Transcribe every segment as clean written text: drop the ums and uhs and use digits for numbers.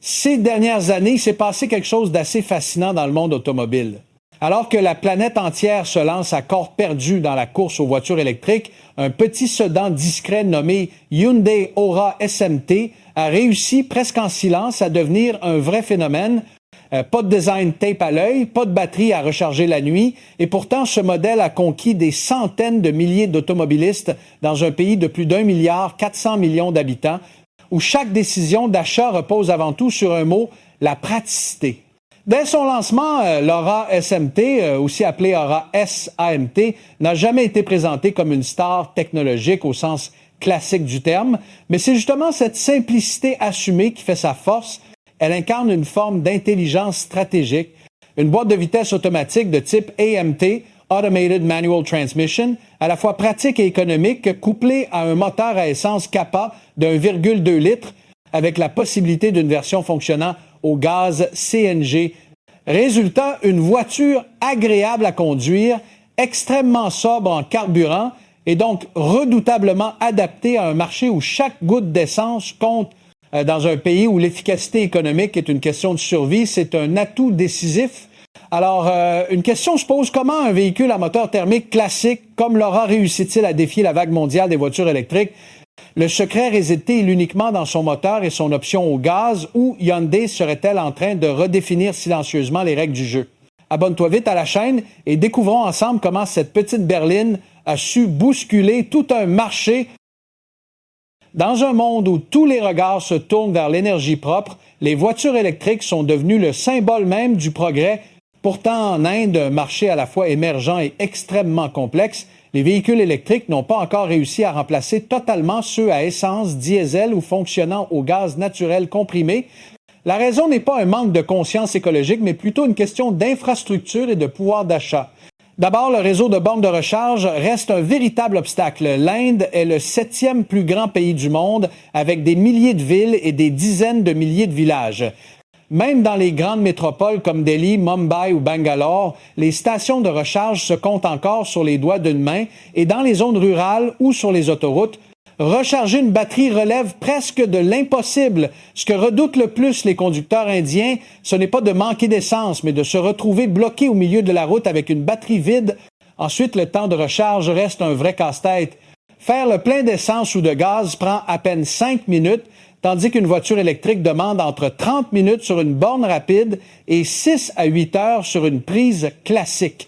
Ces dernières années, il s'est passé quelque chose d'assez fascinant dans le monde automobile. Alors que la planète entière se lance à corps perdu dans la course aux voitures électriques, un petit sedan discret nommé Hyundai Aura SMT a réussi presque en silence à devenir un vrai phénomène. Pas de design tape à l'œil, pas de batterie à recharger la nuit, et pourtant ce modèle a conquis des centaines de milliers d'automobilistes dans un pays de plus d'1,4 milliard d'habitants, où chaque décision d'achat repose avant tout sur un mot, la praticité. Dès son lancement, l'Aura SMT, aussi appelée Aura SAMT, n'a jamais été présentée comme une star technologique au sens classique du terme, mais c'est justement cette simplicité assumée qui fait sa force. Elle incarne une forme d'intelligence stratégique, une boîte de vitesse automatique de type AMT, Automated Manual Transmission, à la fois pratique et économique, couplée à un moteur à essence Kappa d'1,2 litre, avec la possibilité d'une version fonctionnant au gaz CNG. Résultat, une voiture agréable à conduire, extrêmement sobre en carburant et donc redoutablement adaptée à un marché où chaque goutte d'essence compte. Dans un pays où l'efficacité économique est une question de survie, c'est un atout décisif. Alors, une question se pose, comment un véhicule à moteur thermique classique comme l'Aura réussit-il à défier la vague mondiale des voitures électriques? Le secret réside-t-il uniquement dans son moteur et son option au gaz, ou Hyundai serait-elle en train de redéfinir silencieusement les règles du jeu? Abonne-toi vite à la chaîne et découvrons ensemble comment cette petite berline a su bousculer tout un marché. Dans un monde où tous les regards se tournent vers l'énergie propre, les voitures électriques sont devenues le symbole même du progrès. Pourtant, en Inde, un marché à la fois émergent et extrêmement complexe, les véhicules électriques n'ont pas encore réussi à remplacer totalement ceux à essence, diesel ou fonctionnant au gaz naturel comprimé. La raison n'est pas un manque de conscience écologique, mais plutôt une question d'infrastructure et de pouvoir d'achat. D'abord, le réseau de bornes de recharge reste un véritable obstacle. L'Inde est le 7e plus grand pays du monde, avec des milliers de villes et des dizaines de milliers de villages. Même dans les grandes métropoles comme Delhi, Mumbai ou Bangalore, les stations de recharge se comptent encore sur les doigts d'une main, et dans les zones rurales ou sur les autoroutes, recharger une batterie relève presque de l'impossible. Ce que redoutent le plus les conducteurs indiens, ce n'est pas de manquer d'essence, mais de se retrouver bloqué au milieu de la route avec une batterie vide. Ensuite, le temps de recharge reste un vrai casse-tête. Faire le plein d'essence ou de gaz prend à peine 5 minutes, tandis qu'une voiture électrique demande entre 30 minutes sur une borne rapide et 6 à 8 heures sur une prise classique.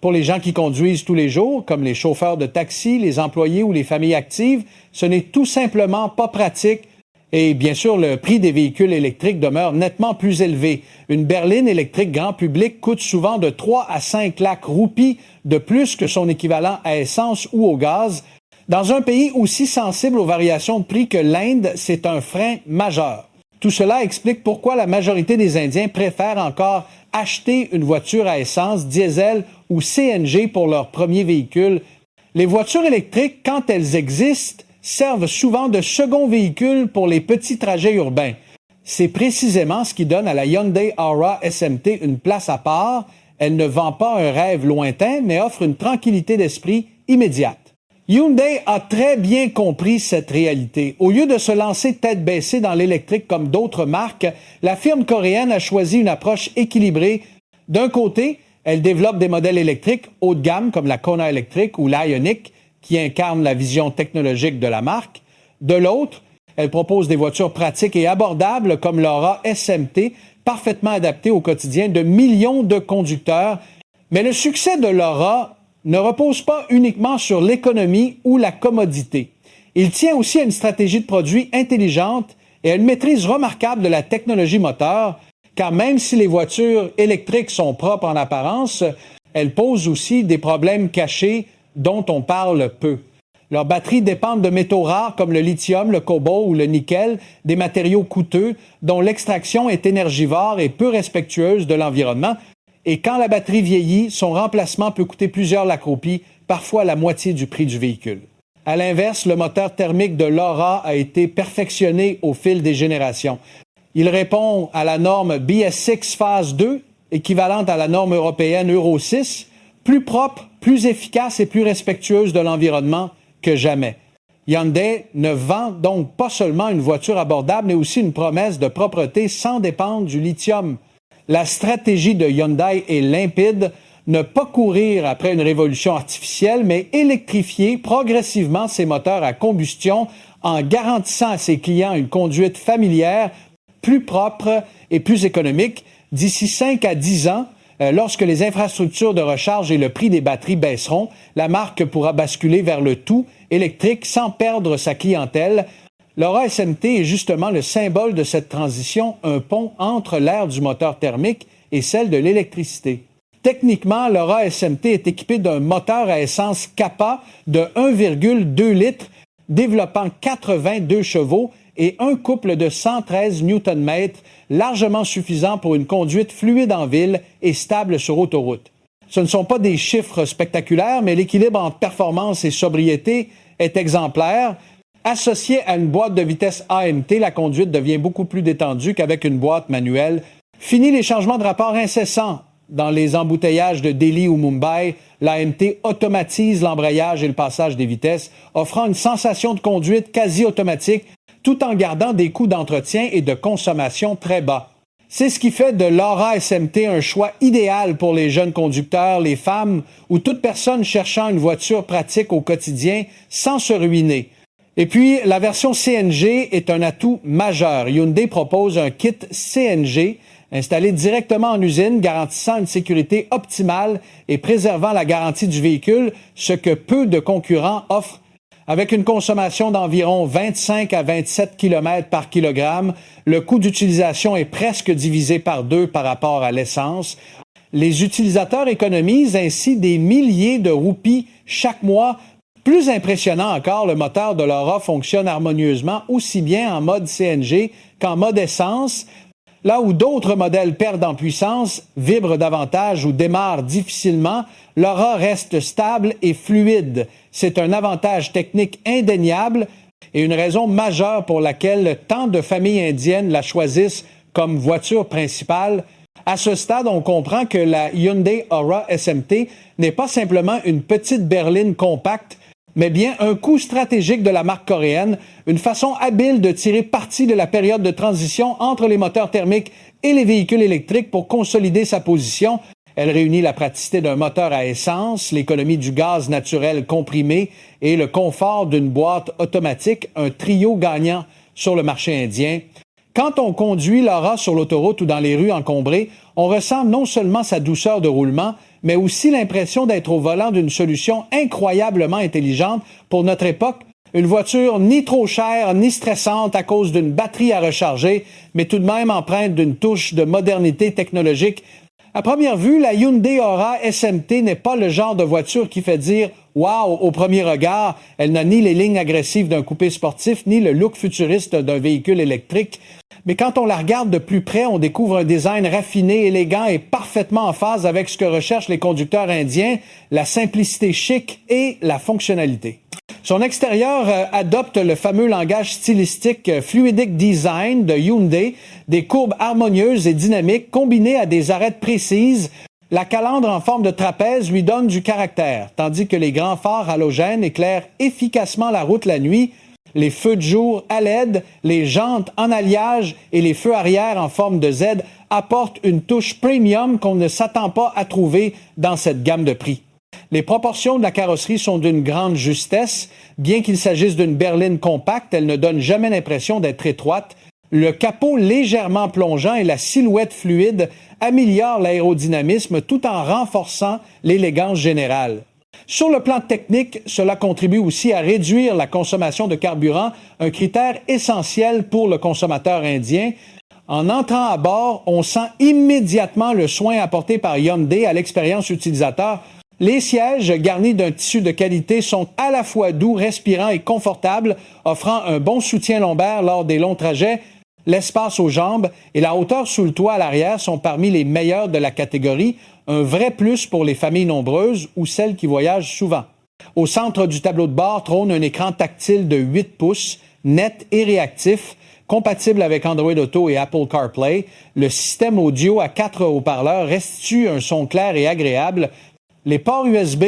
Pour les gens qui conduisent tous les jours, comme les chauffeurs de taxi, les employés ou les familles actives, ce n'est tout simplement pas pratique. Et bien sûr, le prix des véhicules électriques demeure nettement plus élevé. Une berline électrique grand public coûte souvent de 3 à 5 lakhs roupies de plus que son équivalent à essence ou au gaz. Dans un pays aussi sensible aux variations de prix que l'Inde, c'est un frein majeur. Tout cela explique pourquoi la majorité des Indiens préfèrent encore acheter une voiture à essence, diesel ou CNG pour leur premier véhicule. Les voitures électriques, quand elles existent, servent souvent de second véhicule pour les petits trajets urbains. C'est précisément ce qui donne à la Hyundai Aura SMT une place à part. Elle ne vend pas un rêve lointain, mais offre une tranquillité d'esprit immédiate. Hyundai a très bien compris cette réalité. Au lieu de se lancer tête baissée dans l'électrique comme d'autres marques, la firme coréenne a choisi une approche équilibrée. D'un côté, elle développe des modèles électriques haut de gamme comme la Kona électrique ou l'Ioniq, qui incarnent la vision technologique de la marque. De l'autre, elle propose des voitures pratiques et abordables comme l'Aura SMT, parfaitement adaptée au quotidien de millions de conducteurs. Mais le succès de l'Aura ne repose pas uniquement sur l'économie ou la commodité. Il tient aussi à une stratégie de produit intelligente et à une maîtrise remarquable de la technologie moteur, car même si les voitures électriques sont propres en apparence, elles posent aussi des problèmes cachés dont on parle peu. Leurs batteries dépendent de métaux rares comme le lithium, le cobalt ou le nickel, des matériaux coûteux dont l'extraction est énergivore et peu respectueuse de l'environnement. Et quand la batterie vieillit, son remplacement peut coûter plusieurs lakhs roupies, parfois la moitié du prix du véhicule. À l'inverse, le moteur thermique de l'Aura a été perfectionné au fil des générations. Il répond à la norme BS6 phase 2, équivalente à la norme européenne Euro 6, plus propre, plus efficace et plus respectueuse de l'environnement que jamais. Hyundai ne vend donc pas seulement une voiture abordable, mais aussi une promesse de propreté sans dépendre du lithium. La stratégie de Hyundai est limpide, ne pas courir après une révolution artificielle, mais électrifier progressivement ses moteurs à combustion en garantissant à ses clients une conduite familière, plus propre et plus économique. D'ici 5 à 10 ans, lorsque les infrastructures de recharge et le prix des batteries baisseront, la marque pourra basculer vers le tout électrique sans perdre sa clientèle. L'Aura SMT est justement le symbole de cette transition, un pont entre l'ère du moteur thermique et celle de l'électricité. Techniquement, l'Aura SMT est équipée d'un moteur à essence Kappa de 1,2 litres, développant 82 chevaux et un couple de 113 Nm, largement suffisant pour une conduite fluide en ville et stable sur autoroute. Ce ne sont pas des chiffres spectaculaires, mais l'équilibre entre performance et sobriété est exemplaire. Associé à une boîte de vitesse AMT, la conduite devient beaucoup plus détendue qu'avec une boîte manuelle. Fini les changements de rapport incessants. Dans les embouteillages de Delhi ou Mumbai, l'AMT automatise l'embrayage et le passage des vitesses, offrant une sensation de conduite quasi automatique, tout en gardant des coûts d'entretien et de consommation très bas. C'est ce qui fait de l'Aura SMT un choix idéal pour les jeunes conducteurs, les femmes ou toute personne cherchant une voiture pratique au quotidien sans se ruiner. Et puis, la version CNG est un atout majeur. Hyundai propose un kit CNG installé directement en usine, garantissant une sécurité optimale et préservant la garantie du véhicule, ce que peu de concurrents offrent. Avec une consommation d'environ 25 à 27 km par kilogramme, le coût d'utilisation est presque divisé par 2 par rapport à l'essence. Les utilisateurs économisent ainsi des milliers de roupies chaque mois. Plus impressionnant encore, le moteur de l'Aura fonctionne harmonieusement aussi bien en mode CNG qu'en mode essence. Là où d'autres modèles perdent en puissance, vibrent davantage ou démarrent difficilement, l'Aura reste stable et fluide. C'est un avantage technique indéniable et une raison majeure pour laquelle tant de familles indiennes la choisissent comme voiture principale. À ce stade, on comprend que la Hyundai Aura SMT n'est pas simplement une petite berline compacte, mais bien un coup stratégique de la marque coréenne, une façon habile de tirer parti de la période de transition entre les moteurs thermiques et les véhicules électriques pour consolider sa position. Elle réunit la praticité d'un moteur à essence, l'économie du gaz naturel comprimé et le confort d'une boîte automatique, un trio gagnant sur le marché indien. Quand on conduit l'Aura sur l'autoroute ou dans les rues encombrées, on ressent non seulement sa douceur de roulement, mais aussi l'impression d'être au volant d'une solution incroyablement intelligente pour notre époque. Une voiture ni trop chère ni stressante à cause d'une batterie à recharger, mais tout de même empreinte d'une touche de modernité technologique. À première vue, la Hyundai Aura SMT n'est pas le genre de voiture qui fait dire « wow » au premier regard. Elle n'a ni les lignes agressives d'un coupé sportif, ni le look futuriste d'un véhicule électrique. Mais quand on la regarde de plus près, on découvre un design raffiné, élégant et parfaitement en phase avec ce que recherchent les conducteurs indiens, la simplicité chic et la fonctionnalité. Son extérieur adopte le fameux langage stylistique Fluidic Design de Hyundai, des courbes harmonieuses et dynamiques combinées à des arêtes précises. La calandre en forme de trapèze lui donne du caractère, tandis que les grands phares halogènes éclairent efficacement la route la nuit. Les feux de jour à LED, les jantes en alliage et les feux arrière en forme de Z apportent une touche premium qu'on ne s'attend pas à trouver dans cette gamme de prix. Les proportions de la carrosserie sont d'une grande justesse. Bien qu'il s'agisse d'une berline compacte, elle ne donne jamais l'impression d'être étroite. Le capot légèrement plongeant et la silhouette fluide améliorent l'aérodynamisme tout en renforçant l'élégance générale. Sur le plan technique, cela contribue aussi à réduire la consommation de carburant, un critère essentiel pour le consommateur indien. En entrant à bord, on sent immédiatement le soin apporté par Hyundai à l'expérience utilisateur. Les sièges garnis d'un tissu de qualité sont à la fois doux, respirants et confortables, offrant un bon soutien lombaire lors des longs trajets. L'espace aux jambes et la hauteur sous le toit à l'arrière sont parmi les meilleurs de la catégorie, un vrai plus pour les familles nombreuses ou celles qui voyagent souvent. Au centre du tableau de bord trône un écran tactile de 8 pouces, net et réactif, compatible avec Android Auto et Apple CarPlay. Le système audio à 4 haut-parleurs restitue un son clair et agréable. Les ports USB,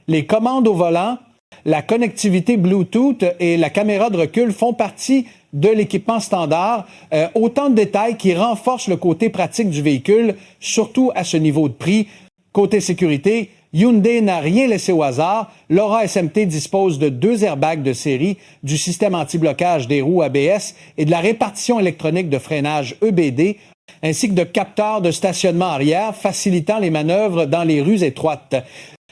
les commandes au volant, la connectivité Bluetooth et la caméra de recul font partie de l'équipement standard. Autant de détails qui renforcent le côté pratique du véhicule, surtout à ce niveau de prix. Côté sécurité, Hyundai n'a rien laissé au hasard. L'Aura SMT dispose de 2 airbags de série, du système anti-blocage des roues ABS et de la répartition électronique de freinage EBD, ainsi que de capteurs de stationnement arrière, facilitant les manœuvres dans les rues étroites.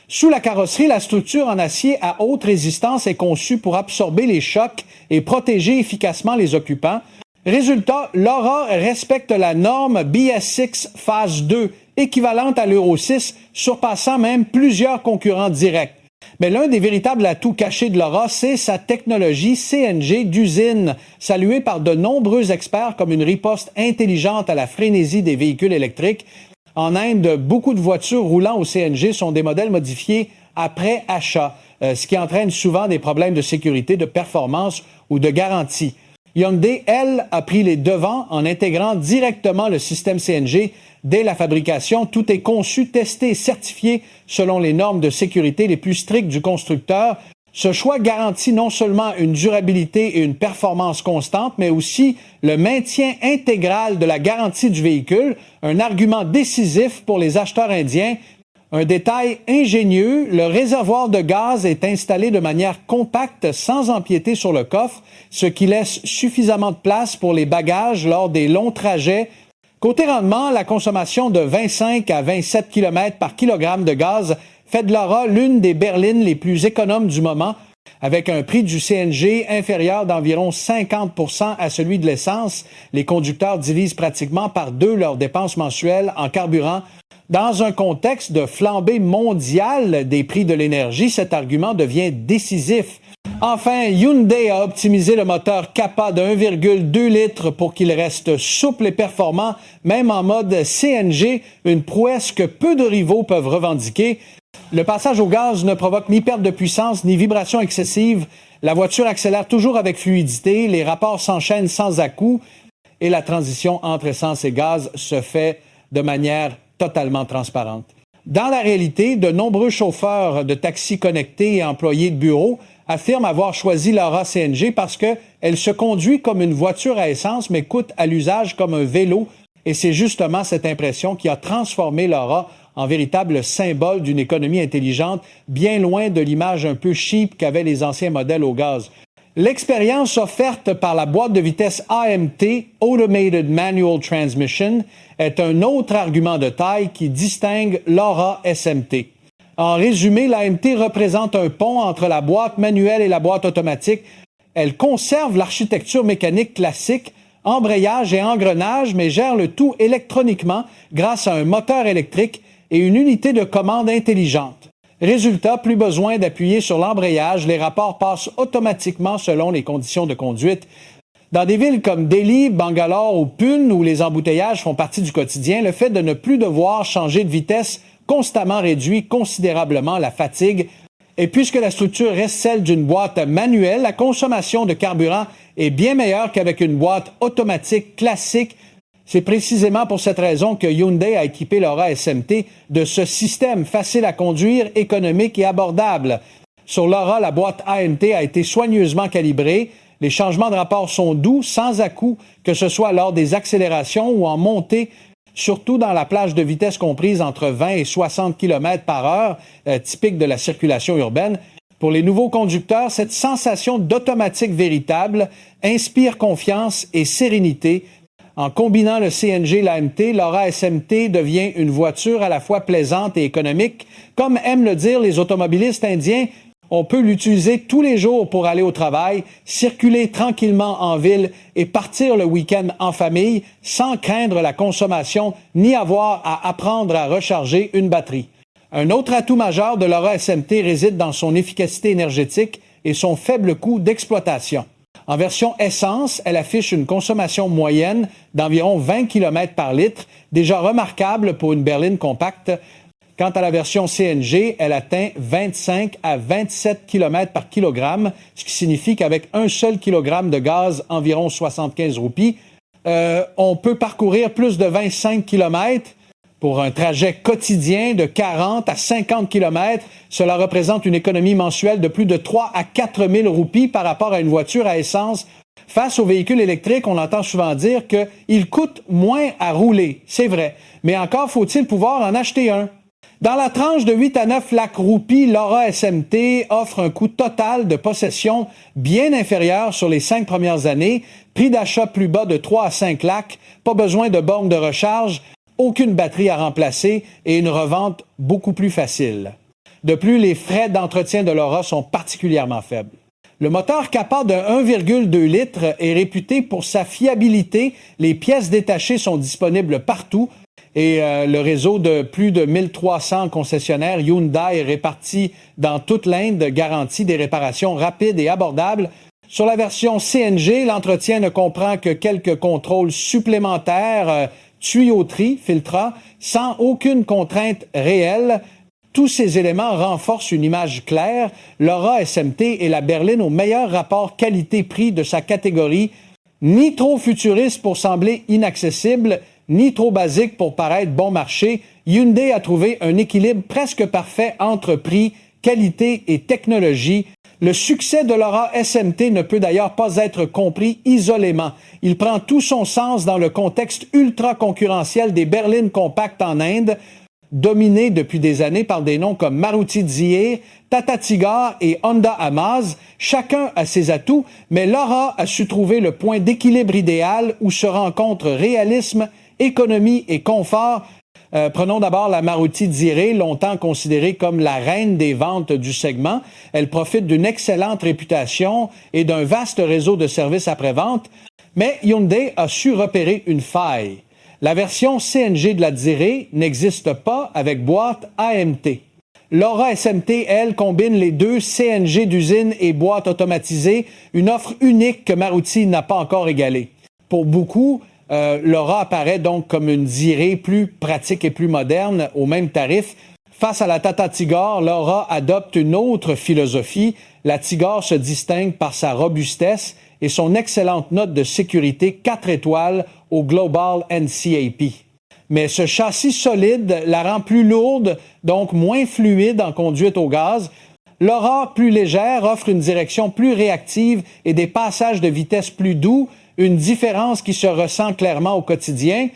Sous la carrosserie, la structure en acier à haute résistance est conçue pour absorber les chocs et protéger efficacement les occupants. Résultat, l'Aura respecte la norme BS6 phase 2, équivalente à l'Euro 6, surpassant même plusieurs concurrents directs. Mais l'un des véritables atouts cachés de l'Aura, c'est sa technologie CNG d'usine, saluée par de nombreux experts comme une riposte intelligente à la frénésie des véhicules électriques. En Inde, beaucoup de voitures roulant au CNG sont des modèles modifiés après achat, ce qui entraîne souvent des problèmes de sécurité, de performance ou de garantie. Hyundai, elle, a pris les devants en intégrant directement le système CNG dès la fabrication. Tout est conçu, testé et certifié selon les normes de sécurité les plus strictes du constructeur. Ce choix garantit non seulement une durabilité et une performance constante, mais aussi le maintien intégral de la garantie du véhicule, un argument décisif pour les acheteurs indiens. Un détail ingénieux, le réservoir de gaz est installé de manière compacte sans empiéter sur le coffre, ce qui laisse suffisamment de place pour les bagages lors des longs trajets. Côté rendement, la consommation de 25 à 27 km par kilogramme de gaz fait de l'Aura l'une des berlines les plus économes du moment, avec un prix du CNG inférieur d'environ 50 % à celui de l'essence. Les conducteurs divisent pratiquement par 2 leurs dépenses mensuelles en carburant. Dans un contexte de flambée mondiale des prix de l'énergie, cet argument devient décisif. Enfin, Hyundai a optimisé le moteur Kappa de 1,2 litres pour qu'il reste souple et performant, même en mode CNG, une prouesse que peu de rivaux peuvent revendiquer. Le passage au gaz ne provoque ni perte de puissance, ni vibration excessive. La voiture accélère toujours avec fluidité, les rapports s'enchaînent sans à-coups et la transition entre essence et gaz se fait de manière totalement transparente. Dans la réalité, de nombreux chauffeurs de taxis connectés et employés de bureaux affirment avoir choisi l'Aura CNG parce qu'elle se conduit comme une voiture à essence mais coûte à l'usage comme un vélo. Et c'est justement cette impression qui a transformé l'Aura en véritable symbole d'une économie intelligente, bien loin de l'image un peu cheap qu'avaient les anciens modèles au gaz. L'expérience offerte par la boîte de vitesse AMT, Automated Manual Transmission, est un autre argument de taille qui distingue l'Aura SMT. En résumé, l'AMT représente un pont entre la boîte manuelle et la boîte automatique. Elle conserve l'architecture mécanique classique, embrayage et engrenage, mais gère le tout électroniquement grâce à un moteur électrique et une unité de commande intelligente. Résultat, plus besoin d'appuyer sur l'embrayage, les rapports passent automatiquement selon les conditions de conduite. Dans des villes comme Delhi, Bangalore ou Pune, où les embouteillages font partie du quotidien, le fait de ne plus devoir changer de vitesse constamment réduit considérablement la fatigue. Et puisque la structure reste celle d'une boîte manuelle, la consommation de carburant est bien meilleure qu'avec une boîte automatique classique. C'est précisément pour cette raison que Hyundai a équipé l'Aura SMT de ce système facile à conduire, économique et abordable. Sur l'Aura, la boîte AMT a été soigneusement calibrée. Les changements de rapport sont doux, sans à-coups, que ce soit lors des accélérations ou en montée, surtout dans la plage de vitesse comprise entre 20 et 60 km par heure, typique de la circulation urbaine. Pour les nouveaux conducteurs, cette sensation d'automatique véritable inspire confiance et sérénité. En combinant le CNG et l'AMT, l'Aura SMT devient une voiture à la fois plaisante et économique. Comme aiment le dire les automobilistes indiens, on peut l'utiliser tous les jours pour aller au travail, circuler tranquillement en ville et partir le week-end en famille sans craindre la consommation ni avoir à apprendre à recharger une batterie. Un autre atout majeur de l'Aura SMT réside dans son efficacité énergétique et son faible coût d'exploitation. En version essence, elle affiche une consommation moyenne d'environ 20 km par litre, déjà remarquable pour une berline compacte. Quant à la version CNG, elle atteint 25 à 27 km par kilogramme, ce qui signifie qu'avec un seul kilogramme de gaz, environ 75 roupies, on peut parcourir plus de 25 km. Pour un trajet quotidien de 40 à 50 km, cela représente une économie mensuelle de plus de 3 à 4 000 roupies par rapport à une voiture à essence. Face aux véhicules électriques, on entend souvent dire qu'ils coûtent moins à rouler. C'est vrai. Mais encore faut-il pouvoir en acheter un. Dans la tranche de 8 à 9 lakhs roupies, l'Aura SMT offre un coût total de possession bien inférieur sur les 5 premières années, prix d'achat plus bas de 3 à 5 lakhs, pas besoin de bornes de recharge, aucune batterie à remplacer et une revente beaucoup plus facile. De plus, les frais d'entretien de l'Aura sont particulièrement faibles. Le moteur capable de 1,2 litres est réputé pour sa fiabilité. Les pièces détachées sont disponibles partout et le réseau de plus de 1300 concessionnaires Hyundai répartis dans toute l'Inde garantit des réparations rapides et abordables. Sur la version CNG, l'entretien ne comprend que quelques contrôles supplémentaires, tuyauterie, filtrat, sans aucune contrainte réelle. Tous ces éléments renforcent une image claire. L'Aura SMT est la berline au meilleur rapport qualité-prix de sa catégorie, ni trop futuriste pour sembler inaccessible, ni trop basique pour paraître bon marché. Hyundai a trouvé un équilibre presque parfait entre prix, qualité et technologie. Le succès de l'Aura SMT ne peut d'ailleurs pas être compris isolément. Il prend tout son sens dans le contexte ultra concurrentiel des berlines compactes en Inde, dominées depuis des années par des noms comme Maruti Dzire, Tata Tigor et Honda Amaz. Chacun a ses atouts, mais l'Aura a su trouver le point d'équilibre idéal où se rencontrent réalisme, économie et confort. Prenons d'abord la Maruti Dzire, longtemps considérée comme la reine des ventes du segment. Elle profite d'une excellente réputation et d'un vaste réseau de services après-vente. Mais Hyundai a su repérer une faille. La version CNG de la Dzire n'existe pas avec boîte AMT. L'Aura SMT, elle, combine les deux CNG d'usine et boîte automatisée, une offre unique que Maruti n'a pas encore égalée. Pour beaucoup, l'Aura apparaît donc comme une Dzire plus pratique et plus moderne au même tarif. Face à la Tata Tigor, l'Aura adopte une autre philosophie. La Tigor se distingue par sa robustesse et son excellente note de sécurité 4 étoiles au Global NCAP. Mais ce châssis solide la rend plus lourde, donc moins fluide en conduite au gaz. L'Aura, plus légère, offre une direction plus réactive et des passages de vitesse plus doux, une différence qui se ressent clairement au quotidien.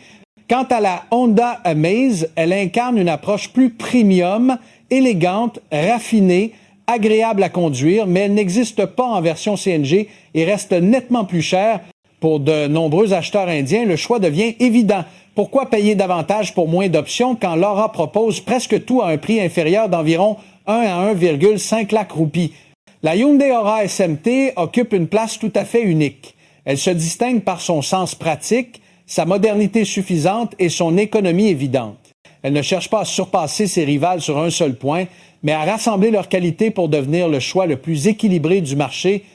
Quant à la Honda Amaze, elle incarne une approche plus premium, élégante, raffinée, agréable à conduire, mais elle n'existe pas en version CNG et reste nettement plus chère. Pour de nombreux acheteurs indiens, le choix devient évident. Pourquoi payer davantage pour moins d'options quand l'Aura propose presque tout à un prix inférieur d'environ 1 à 1,5 lakhs roupies? La Hyundai Aura SMT occupe une place tout à fait unique. Elle se distingue par son sens pratique, sa modernité suffisante et son économie évidente. Elle ne cherche pas à surpasser ses rivales sur un seul point, mais à rassembler leurs qualités pour devenir le choix le plus équilibré du marché.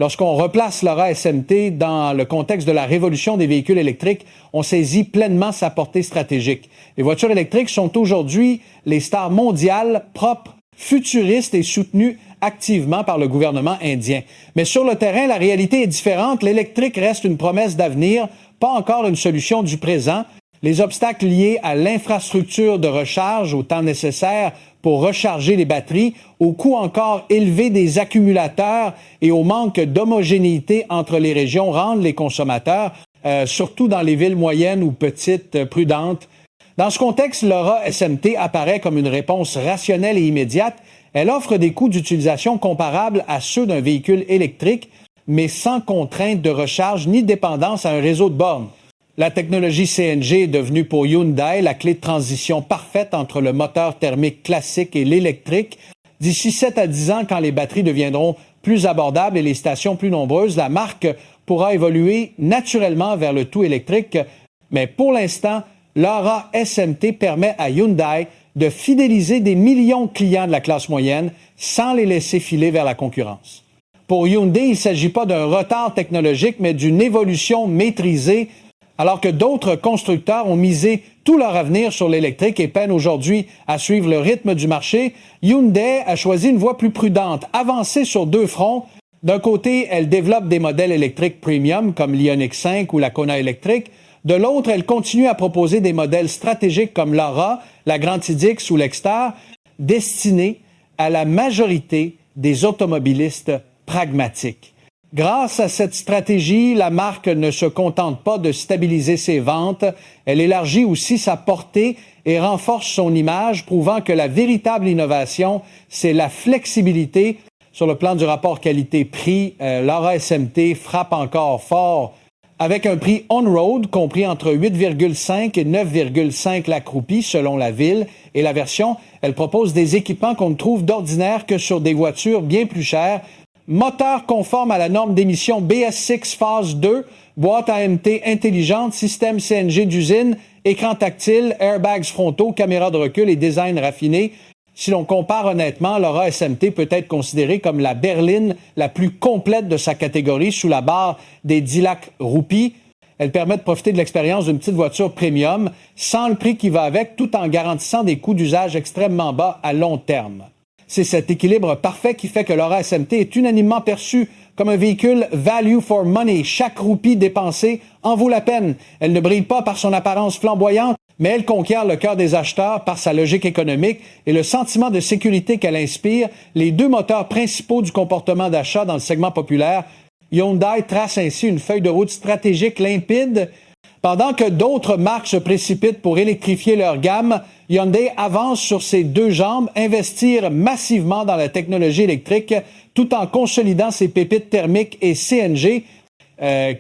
Lorsqu'on replace l'Aura SMT dans le contexte de la révolution des véhicules électriques, on saisit pleinement sa portée stratégique. Les voitures électriques sont aujourd'hui les stars mondiales, propres, futuristes et soutenues activement par le gouvernement indien. Mais sur le terrain, la réalité est différente. L'électrique reste une promesse d'avenir, pas encore une solution du présent. Les obstacles liés à l'infrastructure de recharge, au temps nécessaire pour recharger les batteries, au coût encore élevé des accumulateurs et au manque d'homogénéité entre les régions rendent les consommateurs, surtout dans les villes moyennes ou petites, prudentes. Dans ce contexte, l'Aura SMT apparaît comme une réponse rationnelle et immédiate. Elle offre des coûts d'utilisation comparables à ceux d'un véhicule électrique, mais sans contrainte de recharge ni dépendance à un réseau de bornes. La technologie CNG est devenue pour Hyundai la clé de transition parfaite entre le moteur thermique classique et l'électrique. D'ici 7 à 10 ans, quand les batteries deviendront plus abordables et les stations plus nombreuses, la marque pourra évoluer naturellement vers le tout électrique. Mais pour l'instant, l'Aura SMT permet à Hyundai de fidéliser des millions de clients de la classe moyenne sans les laisser filer vers la concurrence. Pour Hyundai, il ne s'agit pas d'un retard technologique, mais d'une évolution maîtrisée. Alors que d'autres constructeurs ont misé tout leur avenir sur l'électrique et peinent aujourd'hui à suivre le rythme du marché, Hyundai a choisi une voie plus prudente, avancer sur deux fronts. D'un côté, elle développe des modèles électriques premium comme l'Ioniq 5 ou la Kona électrique. De l'autre, elle continue à proposer des modèles stratégiques comme l'Aura, la Grande X ou l'Exter, destinés à la majorité des automobilistes pragmatiques. Grâce à cette stratégie, la marque ne se contente pas de stabiliser ses ventes, elle élargit aussi sa portée et renforce son image, prouvant que la véritable innovation, c'est la flexibilité. Sur le plan du rapport qualité-prix, l'Aura SMT frappe encore fort avec un prix on-road compris entre 8,5 et 9,5 lacs roupies selon la ville. Et la version, elle propose des équipements qu'on ne trouve d'ordinaire que sur des voitures bien plus chères. Moteur conforme à la norme d'émission BS6 phase 2, boîte AMT intelligente, système CNG d'usine, écran tactile, airbags frontaux, caméra de recul et design raffiné. Si l'on compare honnêtement, l'Aura SMT peut être considérée comme la berline la plus complète de sa catégorie sous la barre des 10 lacs roupies. Elle permet de profiter de l'expérience d'une petite voiture premium sans le prix qui va avec, tout en garantissant des coûts d'usage extrêmement bas à long terme. C'est cet équilibre parfait qui fait que l'Aura SMT est unanimement perçue comme un véhicule value for money. Chaque roupie dépensée en vaut la peine. Elle ne brille pas par son apparence flamboyante, mais elle conquiert le cœur des acheteurs par sa logique économique et le sentiment de sécurité qu'elle inspire, les deux moteurs principaux du comportement d'achat dans le segment populaire. Hyundai trace ainsi une feuille de route stratégique limpide. Pendant que d'autres marques se précipitent pour électrifier leur gamme, Hyundai avance sur ses deux jambes, investir massivement dans la technologie électrique tout en consolidant ses pépites thermiques et CNG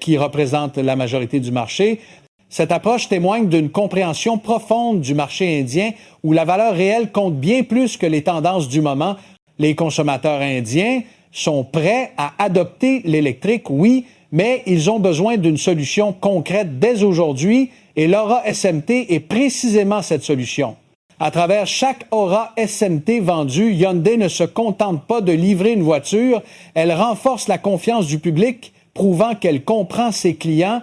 qui représentent la majorité du marché. Cette approche témoigne d'une compréhension profonde du marché indien où la valeur réelle compte bien plus que les tendances du moment. Les consommateurs indiens sont prêts à adopter l'électrique, oui, mais ils ont besoin d'une solution concrète dès aujourd'hui et l'Aura SMT est précisément cette solution. À travers chaque Aura SMT vendue, Hyundai ne se contente pas de livrer une voiture, elle renforce la confiance du public, prouvant qu'elle comprend ses clients,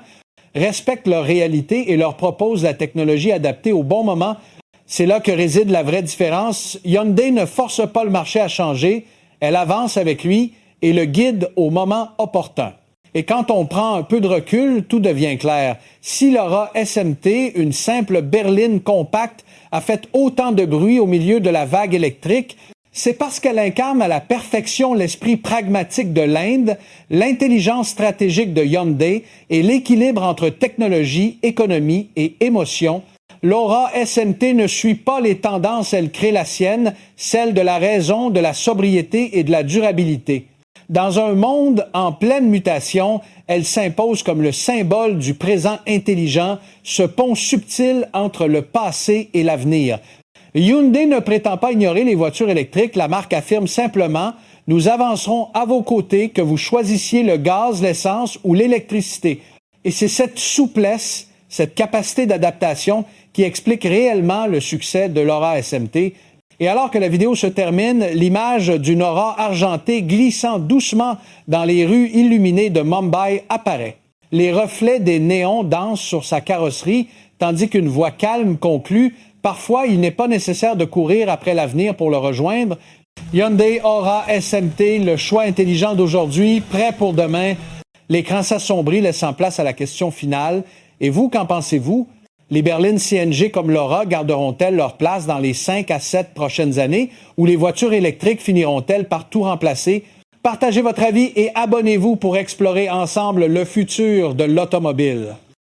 respecte leur réalité et leur propose la technologie adaptée au bon moment. C'est là que réside la vraie différence. Hyundai ne force pas le marché à changer, elle avance avec lui et le guide au moment opportun. Et quand on prend un peu de recul, tout devient clair. Si l'Aura SMT, une simple berline compacte, a fait autant de bruit au milieu de la vague électrique, c'est parce qu'elle incarne à la perfection l'esprit pragmatique de l'Inde, l'intelligence stratégique de Hyundai et l'équilibre entre technologie, économie et émotion. L'Aura SMT ne suit pas les tendances, elle crée la sienne, celle de la raison, de la sobriété et de la durabilité. Dans un monde en pleine mutation, elle s'impose comme le symbole du présent intelligent, ce pont subtil entre le passé et l'avenir. Hyundai ne prétend pas ignorer les voitures électriques. La marque affirme simplement « Nous avancerons à vos côtés, que vous choisissiez le gaz, l'essence ou l'électricité ». Et c'est cette souplesse, cette capacité d'adaptation qui explique réellement le succès de l'Aura SMT. Et alors que la vidéo se termine, l'image d'une Aura argentée glissant doucement dans les rues illuminées de Mumbai apparaît. Les reflets des néons dansent sur sa carrosserie, tandis qu'une voix calme conclut « Parfois, il n'est pas nécessaire de courir après l'avenir pour le rejoindre. » Hyundai Aura SMT, le choix intelligent d'aujourd'hui, prêt pour demain. L'écran s'assombrit, laissant place à la question finale. Et vous, qu'en pensez-vous? Les berlines CNG comme l'Aura garderont-elles leur place dans les 5 à 7 prochaines années ou les voitures électriques finiront-elles par tout remplacer? Partagez votre avis et abonnez-vous pour explorer ensemble le futur de l'automobile.